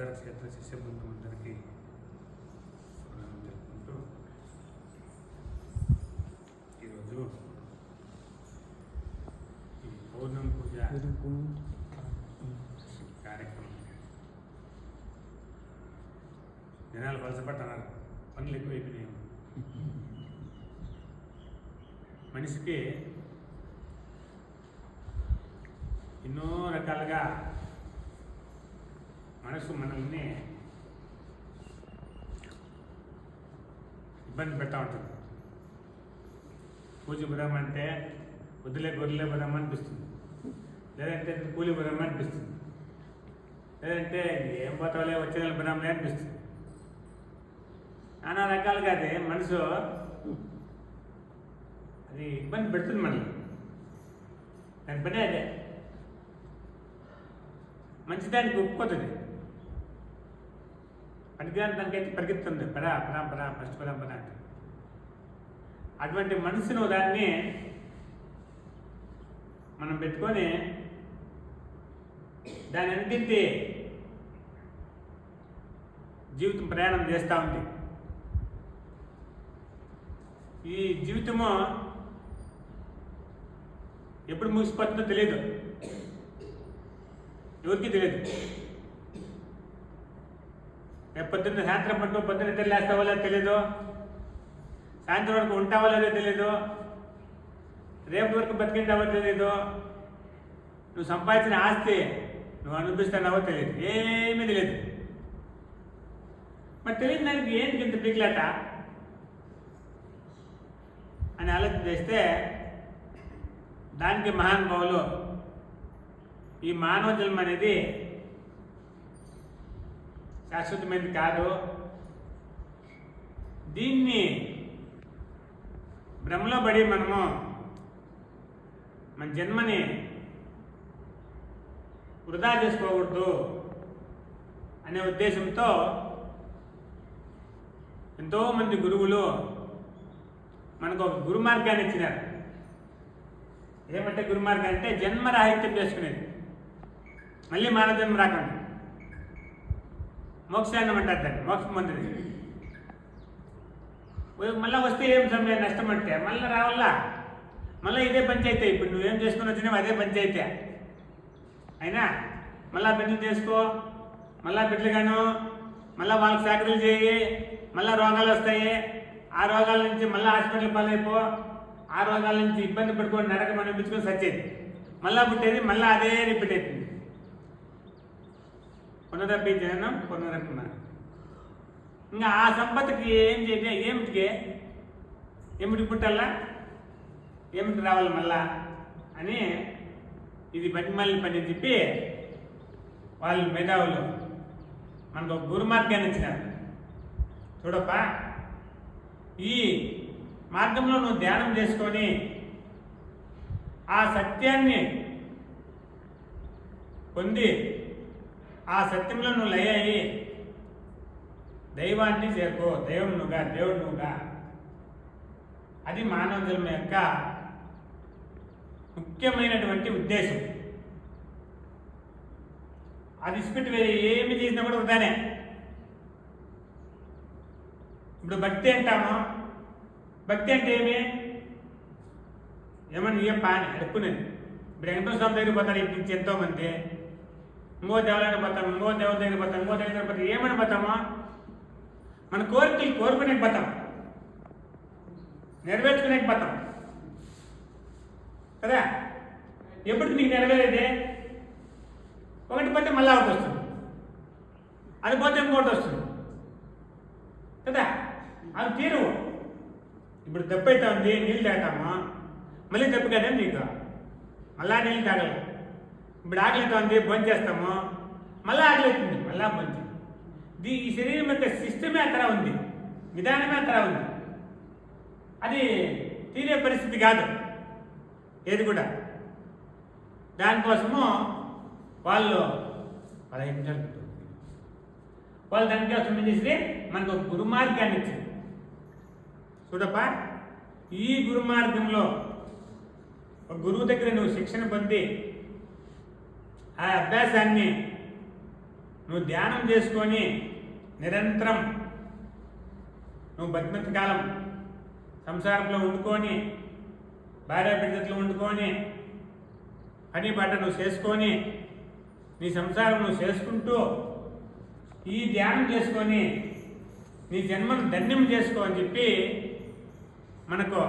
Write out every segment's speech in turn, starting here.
క్షేత్ర శిష్య బృందం అందరికీ తెలుపుకుంటూ ఈరోజు ఈ పౌర్ణం పూజ కార్యక్రమం జనాలు వలసపడుతున్నారు, పనులు ఎక్కువైపోయినాయి. మనిషికి ఎన్నో రకాలుగా మనసు మనల్ని ఇబ్బంది పెడతా ఉంటుంది. పూజ బురమ్మ అంటే వద్దులే గొర్రెలే బురమ్మ అనిపిస్తుంది, లేదంటే కూలి బురమ్మ అనిపిస్తుంది, లేదంటే ఏం పోతావులే వచ్చే నెల బురమ్మలే అనిపిస్తుంది. నానా రకాలుగా అదే మనసు అది ఇబ్బంది పెడుతుంది మనల్ని. దాని పని అదే మంచిదానికి ఒప్పుకోతుంది, పనికిరాని దానికైతే పరిగెత్తుంది, పరా పరా పరా ఫస్ట్ పరా పరా అంటే. అటువంటి మనసును దాన్ని మనం పెట్టుకొని దాని అన్నింటి జీవితం ప్రయాణం చేస్తూ ఉంది. ఈ జీవితము ఎప్పుడు ముగిసిపోతుందో తెలియదు, ఎవరికి తెలియదు. పొద్దున్న సాయంత్రం పట్టుకో పొద్దున్న ఇద్దరు లేస్తావో లేదో తెలీదు, సాయంత్రం వరకు ఉంటావో లేదో తెలీదు, రేపు వరకు బతికింటావో తెలీదు, నువ్వు సంపాదించిన ఆస్తి నువ్వు అనుభవిస్తున్నావో తెలియదు, ఏమీ తెలియదు. మరి తెలియదు దానికి ఏంటి ఇంత పిగిలాట అని ఆలోచన చేస్తే దానికి మహానుభావులు ఈ మానవ జన్మ అనేది శాశ్వతమైనది కాదు, దీన్ని భ్రమలో పడి మనము మన జన్మని వృధా చేసుకోకూడదు అనే ఉద్దేశంతో ఎంతోమంది గురువులు మనకు ఒక గురు మార్గాన్ని ఇచ్చినారు. ఏమంటే గురు మార్గం అంటే జన్మరాహిత్యం చేసుకునేది, మళ్ళీ మానవ జన్మ రాకుండా మోక్షాన్ని అంటారు దాన్ని, మోక్షం పొందింది. మళ్ళీ వస్తే ఏం సమయం నష్టం అంటే మళ్ళీ రావాలా, మళ్ళీ ఇదే పంచాయితీ. ఇప్పుడు నువ్వేం చేసుకుని వచ్చినావు అదే పంచాయితీ అయినా మళ్ళా బిడ్డలు చేసుకో, మళ్ళా బిడ్డలుగాను మళ్ళీ వాళ్ళకి సాకరీలు చేయి, మళ్ళీ రోగాలు వస్తాయి, ఆ రోగాల నుంచి మళ్ళీ హాస్పిటల్ పాలైపో, ఆ రోగాల నుంచి ఇబ్బంది పడుకొని నరకం అనిపించుకొని సచ్చేది, మళ్ళా పుట్టేది, మళ్ళీ అదే రిపీట్ అవుతుంది. పునరపి జననం పునరపి మరణం. ఇంకా ఆ సంపత్తికి ఏం చేయాలి, ఏమిటి పుట్టాలా, ఏమిటి రావాలి మళ్ళా అని ఇది బట్టి మళ్ళీ పని చెప్పి వాళ్ళు మేధావులు మనకు ఒక గురు మార్గాన్ని ఇచ్చినారు. చూడప్ప, ఈ మార్గంలో నువ్వు ధ్యానం చేసుకొని ఆ సత్యాన్ని పొంది ఆ సత్యంలో నువ్వు లయ అయ్యి దైవాన్ని చేరుకో, దైవం నువ్వుగా, దేవుడు నువ్వుగా. అది మానవ జన్మ యొక్క ముఖ్యమైనటువంటి ఉద్దేశం. అది ఇస్పెట్టి వేరే ఏమి చేసినా కూడా వృధానే. ఇప్పుడు భక్తి అంటాము, భక్తి అంటే ఏమని ఏ పాని అడుక్కునేది. ఇప్పుడు వెంకటేశ్వర స్వామి దగ్గర పోతారు ఇంటి నుంచి ఎంతోమంది, ఇంకో దేవాలయాన్ని పోతాం, ఇంకో దేవత దగ్గర పోతాం, ఇంకో దగ్గర పోతాం. ఏమని పోతామో మన కోరికలు కోరుకునే పోతాం, నెరవేర్చుకునే పోతాం కదా. ఎప్పుడు నీకు నెరవేరేది ఒకటి పోతే మళ్ళీ ఒకటి వస్తుంది, అది పోతే ఇంకోటి వస్తుంది కదా. అది తీరు. ఇప్పుడు దెబ్బ అయితే ఉంది, నీళ్ళు తాగుతామా, మళ్ళీ దెబ్బ కదా నీకు, మళ్ళా నీళ్ళు తాగలేదు. ఇప్పుడు ఆకలి అవుతుంది, భోజనం చేస్తాము, మళ్ళీ ఆకలి అవుతుంది, మళ్ళా భోజనం. ఈ శరీరం యొక్క సిస్టమే అతరా ఉంది, విధానమే అతరా ఉంది. అది తీరే పరిస్థితి కాదు ఏది కూడా. దానికోసము వాళ్ళు 15 నిమిషాలు వాళ్ళు దానికోసం ఏం చేసి మనకు ఒక గురు మార్గాన్ని ఇచ్చింది. చూడప్ప, ఈ గురు మార్గంలో ఒక గురువు దగ్గర నువ్వు శిక్షణ పొంది ఆ అభ్యాసాన్ని నువ్వు ధ్యానం చేసుకొని నిరంతరం నువ్వు బతిమంత కాలం సంసారంలో వండుకొని భార్య బిడ్డలు వండుకొని పని బట్ట నువ్వు చేసుకొని నీ సంసారం నువ్వు చేసుకుంటూ ఈ ధ్యానం చేసుకొని నీ జన్మను ధన్యం చేసుకో అని చెప్పి మనకు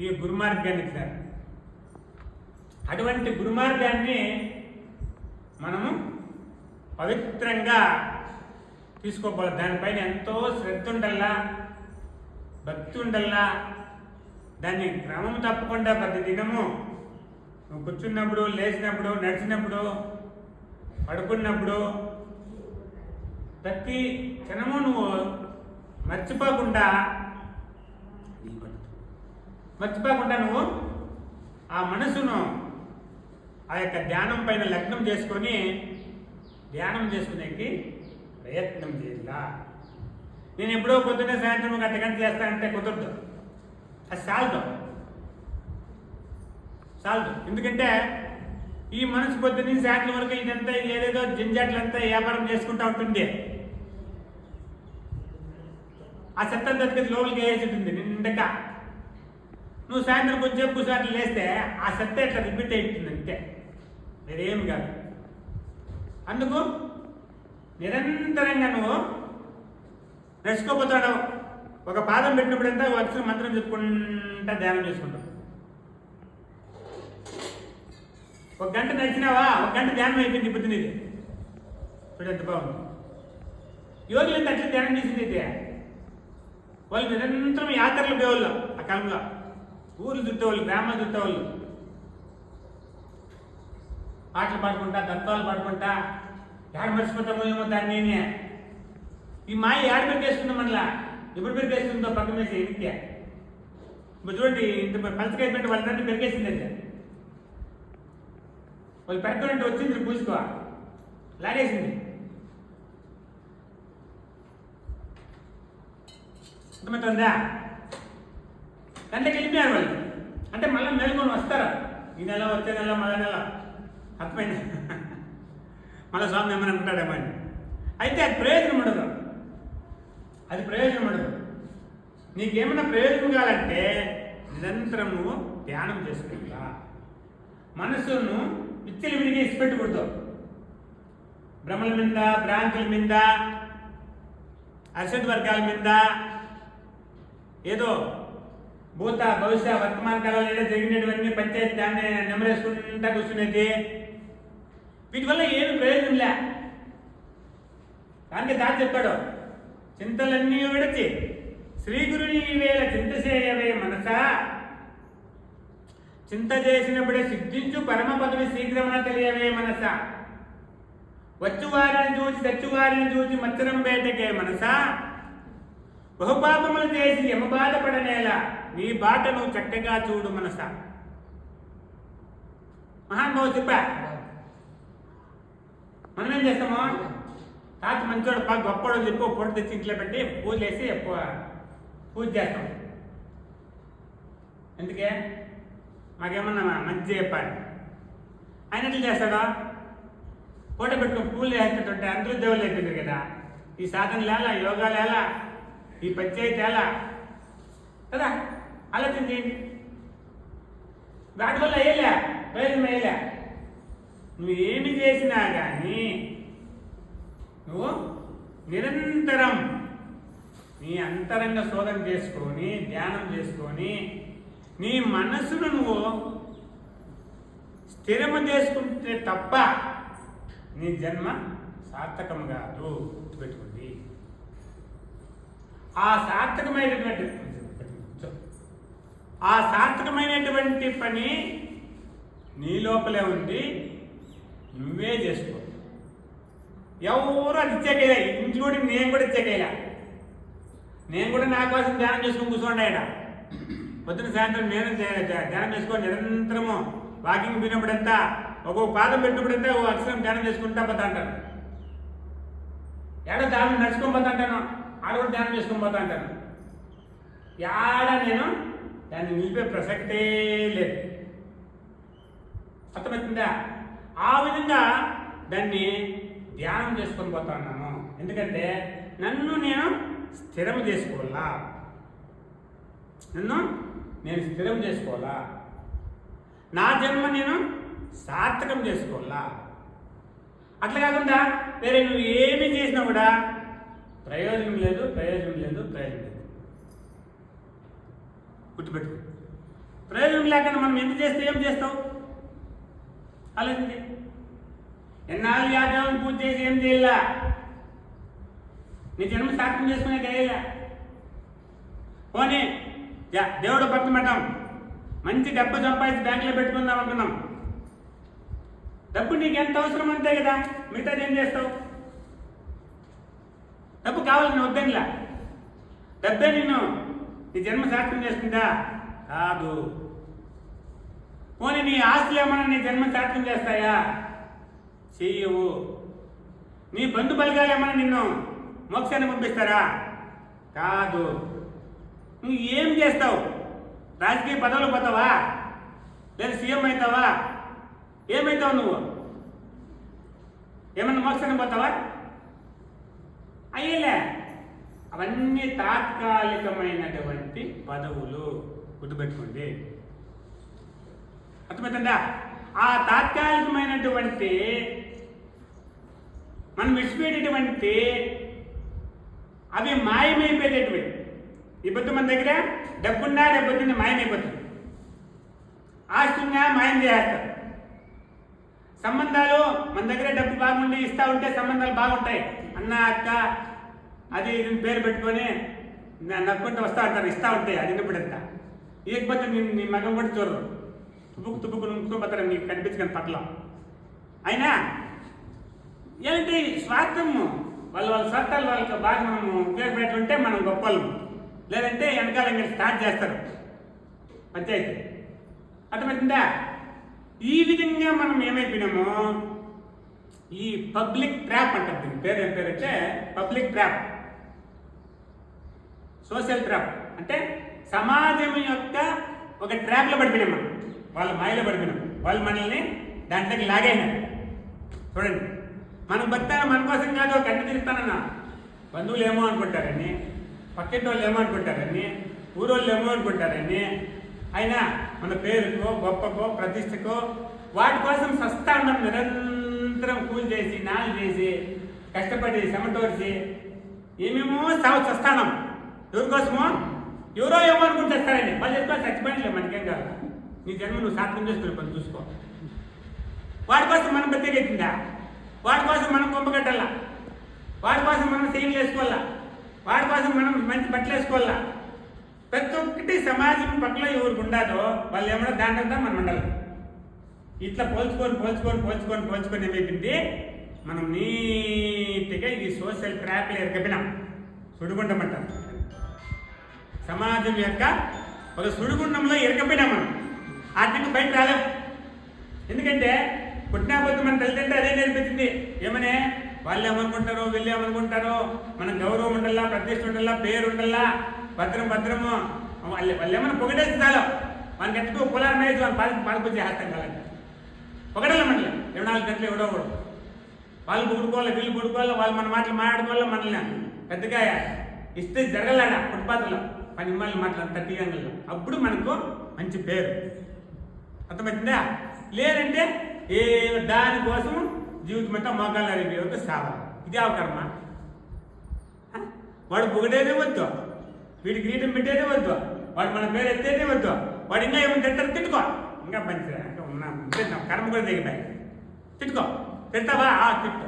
ఈ గురుమార్గాన్ని ఇచ్చారు. అటువంటి గురుమార్గాన్ని మనము పవిత్రంగా తీసుకోవాలి. దానిపైన ఎంతో శ్రద్ధ ఉండల్లా, భక్తి ఉండల్లా. దాన్ని క్రమం తప్పకుండా ప్రతి దినము నువ్వు కూర్చున్నప్పుడు, లేచినప్పుడు, నడిచినప్పుడు, పడుకున్నప్పుడు ప్రతి క్షణము నువ్వు మర్చిపోకుండా నువ్వు ఆ మనసును ఆ యొక్క ధ్యానం పైన లగ్నం చేసుకొని ధ్యానం చేసుకునేకి ప్రయత్నం చేయాల. నేను ఎప్పుడో పొద్దున్నే సాయంత్రం ఒక అర్ధగంట చేస్తానంటే కుదరదు, అది చాలదు. ఎందుకంటే ఈ మనసు పొద్దున్న సాయంత్రం వరకు ఇదంతా ఏదేదో జంజాట్లంతా వ్యాపారం చేసుకుంటూ ఉంటుంది. ఆ చెత్త దతికి లోపలికి వేసి ఉంటుంది నిండక. నువ్వు సాయంత్రం కొంచెం కూర్చోట్లు లేస్తే ఆ చెత్త ఇట్లా రిపీట్ అయిపోతుంది అంతే, వేరేం కాదు. అందుకు నిరంతరంగా నువ్వు నడుచుకోపోతాడు. ఒక పాదం పెట్టినప్పుడంతా వచ్చిన మంత్రం చెప్పుకుంటా ధ్యానం చేసుకుంటావు. ఒక గంట నడిచినావా, ఒక గంట ధ్యానం అయిపోయింది. ఇప్పుడు నీది చూడు ఎంత బాగుంది. యోగులు ఎంత అట్లా ధ్యానం చేసింది అయితే వాళ్ళు నిరంతరం యాత్రలు పోయేవాళ్ళు. ఆ కాలంలో ఊర్లు చుట్టేవాళ్ళు, గ్రామాలు చుట్టేవాళ్ళు, పాటలు పాడుకుంటా, తత్వాలు పాడుకుంటా. ఏడ మర్చిపోతామో ఏమో దాన్ని. ఈ మాయ ఏడ పెరిగేస్తుందో మనలా, ఎప్పుడు పెరిగేస్తుందో పక్కన వేసి ఎనికే. ఇప్పుడు చూడండి, ఇంత పలసకాయ పెట్టి వాళ్ళందరినీ పెరిగేసింది అయితే. వాళ్ళు పెరగనంటే వచ్చింది పూసుకో లాగేసింది. అర్థమవుతుందా? గంటకి వెళ్ళిపోయారు వాళ్ళు. అంటే మళ్ళీ మేలుకొని వస్తారా, ఈ నెల వచ్చే నెల మళ్ళా నెల. అర్థమైంది? మళ్ళీ స్వామి ఏమని అంటాడేమో అని. అయితే అది ప్రయోజనం ఉండదు, అది ప్రయోజనం ఉండదు. నీకేమైనా ప్రయోజనం కావాలంటే నిరంతరము ధ్యానం చేసుకుంటా, మనసును పిచ్చిలు విడిగి ఇచ్చిపెట్టకూడదు. భ్రమల మీద, భ్రాంతుల మీద, అసత్ వర్గాల మీద, ఏదో భూత భవిష్య వర్తమాన కాలంలో ఏదో జరిగినటువంటి పంచాయతీ దాన్ని నెమరేసుకుంటా కూర్చునేది, వీటి వల్ల ఏమి ప్రయోజనం లే. దానికి దాని చెప్పాడు, చింతలన్నీ విడిచి శ్రీ గురుని వేళ చింత చేయవే మనసా, చింత చేసినప్పుడే సిద్ధించు పరమ పదవి శీఘ్రమున తెలియవే మనస, వచ్చువారిని చూచి చచ్చువారిని చూచి మచ్చరం బేటకే మనసా, బహుపాపములు చేసి యమబాధపడనేలా నీ బాట నువ్వు చక్కగా చూడు మనస. మహానుభావు చెప్పా. మనం ఏం చేస్తాము, తాత మంచోడు బాగా గొప్పడు చెప్పి పొట్టు తెచ్చి ఇంట్లో పెట్టి పూజలు వేసి పూజ చేస్తాం. ఎందుకే? మాకేమన్నా మంచి చెప్పాలి. ఆయన ఎట్లా చేస్తాడో, ఫోటో పెట్టుకుని పూలు చేస్తుంటే అందరూ దేవుళ్ళు అయిపోయింది కదా. ఈ సాధనలు ఎలా, యోగాలు ఎలా, ఈ పంచాయతీ ఎలా కదా, ఆలోచించేయండి. వాటి వల్ల అయ్యలే ప్రయోజనం అయ్యలే. నువ్వు ఏమి చేసినా కానీ నువ్వు నిరంతరం నీ అంతరంగ శోధన చేసుకొని ధ్యానం చేసుకొని నీ మనసును నువ్వు స్థిరము చేసుకుంటే తప్ప నీ జన్మ సార్థకం కాదు. గుర్తుపెట్టుకోండి. ఆ సార్థకమైనటువంటి పని నీ లోపలే ఉంది, నువ్వే చేసుకో. ఎవరు అది ఇచ్చేకేలా, ఇంక్లూడింగ్ నేను కూడా ఇచ్చేకేలా. నేను కూడా నా కోసం ధ్యానం చేసుకొని కూర్చోండి. ఆయన పొద్దున సాయంత్రం నేను ధ్యానం చేసుకొని నిరంతరము వాకింగ్ పోయినప్పుడంతా ఒక్కొక్క పాదం పెట్టినప్పుడంతా ఓ అక్షరం ధ్యానం చేసుకుంటా పోతా అంటాను. ఏడో ధ్యానం నడుచుకొని పోతా అంటాను, ఆడ కూడా ధ్యానం చేసుకొని పోతా అంటాను. ఏడ నేను దాన్ని నిలిపే ప్రసక్తే లేదు. అర్థమవుతుందా? ఆ విధంగా దాన్ని ధ్యానం చేసుకొని పోతా ఉన్నాను. ఎందుకంటే నన్ను నేను స్థిరం చేసుకోవాలా, నన్ను నేను స్థిరం చేసుకోవాలా, నా జన్మ నేను సార్థకం చేసుకోవాలా. అట్లా కాకుండా వేరే నువ్వు ఏమి చేసినా కూడా ప్రయోజనం లేదు, ప్రయోజనం లేదు, ప్రయోజనం లేదు. గుర్తుపెట్టు. ప్రయోజనం లేకుండా మనం ఎందుకు చేస్తే ఏం చేస్తావు? అలాగే ఎన్నాళ్ళు యాదవుని పూజ చేసి ఏం చేయాల? నీ జన్మ సార్థకం చేసుకునే చేయాల. పోనీ దేవుడు భక్తి పెట్టాం, మంచి డబ్బు సంపాదించి బ్యాంకులో పెట్టుకుందాం అనుకున్నాం. డబ్బు నీకు ఎంత అవసరం అంతే కదా, మిగతాది ఏం చేస్తావు? డబ్బు కావాలి, నేను వద్దనిలా. డబ్బే నిన్ను నీ జన్మ సార్థకం చేసుకుందా? కాదు. పోనీ నీ ఆస్తులు ఏమన్నా నీ జన్మ సార్థకం చేస్తాయా? చెయ్యవు. నీ బంధు బలగాలు ఏమన్నా నిన్ను మోక్షాన్ని పంపిస్తారా? కాదు. నువ్వు ఏం చేస్తావు? రాజకీయ పదవులు పోతావా? లేదా సీఎం అవుతావా? ఏమవుతావు నువ్వు? ఏమన్నా మోక్షాన్ని పోతావా? అయ్యేలే. అవన్నీ తాత్కాలికమైనటువంటి పదవులు, గుర్తుపెట్టుకోండి. అర్థమవుతుందా? ఆ తాత్కాలికమైనటువంటి మనం విడిచిపెట్టేటువంటి అవి మాయమైపోయేటటువంటి. ఇప్పుడు మన దగ్గర డబ్బున్నా డబ్బున్నా మాయమైపోతుంది, ఆస్తి ఉన్నా మాయం చేస్తారు. సంబంధాలు మన దగ్గర డబ్బు బాగుండి ఇస్తూ ఉంటే సంబంధాలు బాగుంటాయి. అన్న అక్క అది పేరు పెట్టుకొని నక్కుంటూ వస్తూ ఉంటారు, ఇస్తూ ఉంటాయి. అది ఇన్నప్పుడంతా ఇకపోతే నీ మగం కూడా చూడరు, తుప్పుకు నుంచుకోపోతారు నీకు కనిపించని పట్ల. అయినా ఏంటి స్వార్థము, వాళ్ళ స్వార్థాలు వాళ్ళకి బాగా మనం ఉపయోగపెట్టుంటే మనం గొప్పలు, లేదంటే వెనకాల ఇంకా స్టార్ట్ చేస్తారు పంచాయతీ. అర్థమవుతుందా? ఈ విధంగా మనం ఏమైపోయినామో ఈ పబ్లిక్ ట్రాప్ అంటారు. దీని పేరు ఏం పేరు అంటే పబ్లిక్ ట్రాప్, సోషల్ ట్రాప్. అంటే సమాజం యొక్క ఒక ట్రాప్లో పడిపోయినాం మనం, వాళ్ళ మాయలో పడిపోయినాం, వాళ్ళు మనల్ని దాంట్లోకి లాగైనారు. చూడండి, మనం బతాను మన కోసం కాదు, కన్ను తిరుగుతానన్నా బంధువులు ఏమో అనుకుంటారని, పక్కింటి వాళ్ళు ఏమో అనుకుంటారని, ఊరోళ్ళు ఏమో అనుకుంటారని, అయినా మన పేరుకో గొప్పకో ప్రతిష్టకో వాటి కోసం సస్తా ఉన్నాం. నిరంతరం కూలి చేసి నాలు చేసి కష్టపడి చెమటోర్చి ఏమేమో సస్తానం. ఎవరి కోసమో ఎవరో ఏమో అనుకుని చేస్తారండి. వాళ్ళు చెప్తా చచ్చిపోయినలే, మనకేం కాదు. నీ జన్మ నువ్వు సార్థకం చేసుకుని పని చూసుకో. వాడి కోసం మనం బతికెత్తిందా? వాడి కోసం మనం కొంపగట్టాలా, వాడి కోసం మనం సీన్లు వేసుకోవాలా, వాడి కోసం మనం మంచి బట్టలు వేసుకోవాలా. ప్రతి ఒక్కటి సమాజం పట్ల ఎవరికి ఉండదో వాళ్ళు ఏమన్నా దాంట్లో మనం ఉండాలి. ఇట్లా పోల్చుకొని ఏమైపోయింది, మనం నీట్గా ఈ సోషల్ ట్రాప్లో ఎరకపోయినాం, సుడిగుండమంటాం. సమాజం యొక్క ఒక సుడిగుండంలో ఎరకపోయినాం మనం. ఆటంగా బయట రాలేం. ఎందుకంటే పుట్టినపోతే మన తల్లిదండ్రులు అదే నేర్పించింది. ఏమనే వాళ్ళు ఏమనుకుంటారో వీళ్ళు ఏమనుకుంటారో, మన గౌరవం ఉండాలా, ప్రతిష్ట ఉండాలా, పేరు ఉండాలా, భద్రము. వాళ్ళు ఏమన్నా పొగడేసి చాలు, మనకి ఎట్టుకో పొలాలు మేసి వాళ్ళు పాల్పొచ్చి చేస్తాం కాలంటే పొగడాలి. మనల్ని 24 గంటలు ఎవడో వాళ్ళు పుడుకోవాలి, వీళ్ళు పుడుకోవాలి, వాళ్ళు మన మాటలు మాట్లాడుకోవాలి. మనల్ని పెద్దగా ఇస్తే జరగలేడ ఫుట్పాత్లో 10 మాటలు అంత తీయంగల్లో, అప్పుడు మనకు మంచి పేరు. అర్థమవుతుందా? లేదంటే ఏ దానికోసం జీవితం అంతా మోకాళ్ళు అడిగేవరకు సావాలి. ఇది అవకర్మ. వాడు పొగడేదే వద్దు, వీడికి కిరీటం పెట్టేదే వద్దు, వాడు మన పేరు ఎత్తేదే వద్దు, వాడు ఇంకా ఏమైనా తింటారు తిట్టుకో, ఇంకా మంచిదా ఉన్నా కర్మ కూడా దిగిపోయి తిట్టుకో. తిడతావా? తిట్టు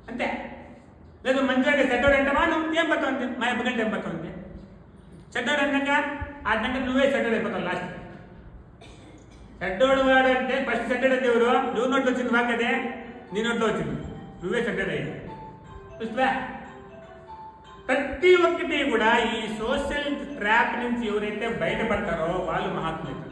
అంతే. లేదు మంచిగా చెడ్డోడు అంటావా? నువ్వు ఏం పడుతుంది, మా ఎప్పటికంటే ఏం పడుతుంది. చెడ్డోడు అన్నాక ఆటంటే నువ్వే చెడ్డోడు అయిపోతావు లాస్ట్. చెడ్డోడు వాడు అంటే ఫస్ట్ చెడ్డోడు దేవుడు నువ్వు నోట్లో వచ్చింది వాకదే, నీ నోట్లో వచ్చింది, నువ్వే చెడ్డోడు అయ్యి చూస్తా. ప్రతి ఒక్కటి కూడా ఈ సోషల్ ట్రాప్ నుంచి ఎవరైతే బయటపడతారో వాళ్ళు మహాత్ములు.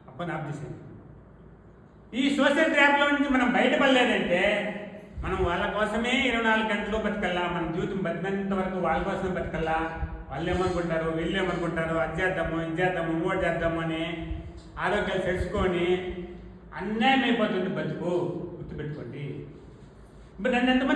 అప్పుడు ఆపేసింది. ఈ సోషల్ ట్రాప్లో నుంచి మనం బయటపడలేదంటే మనం వాళ్ళ కోసమే 24 గంటలు బతకల్లా. మన జీవితం బతికినంత వరకు వాళ్ళ కోసమే బతకల్లా. వాళ్ళు ఏమనుకుంటారు, వీళ్ళు ఏమనుకుంటారు, అది చేద్దాము, ఇది చేద్దాము, ఇంకోటి చేద్దాము అని ఆరోగ్యాలు తెలుసుకొని అన్యాయం అయిపోతుంది బతుకు, గుర్తుపెట్టుకోండి. ఇప్పుడు నన్ను ఎంతమంది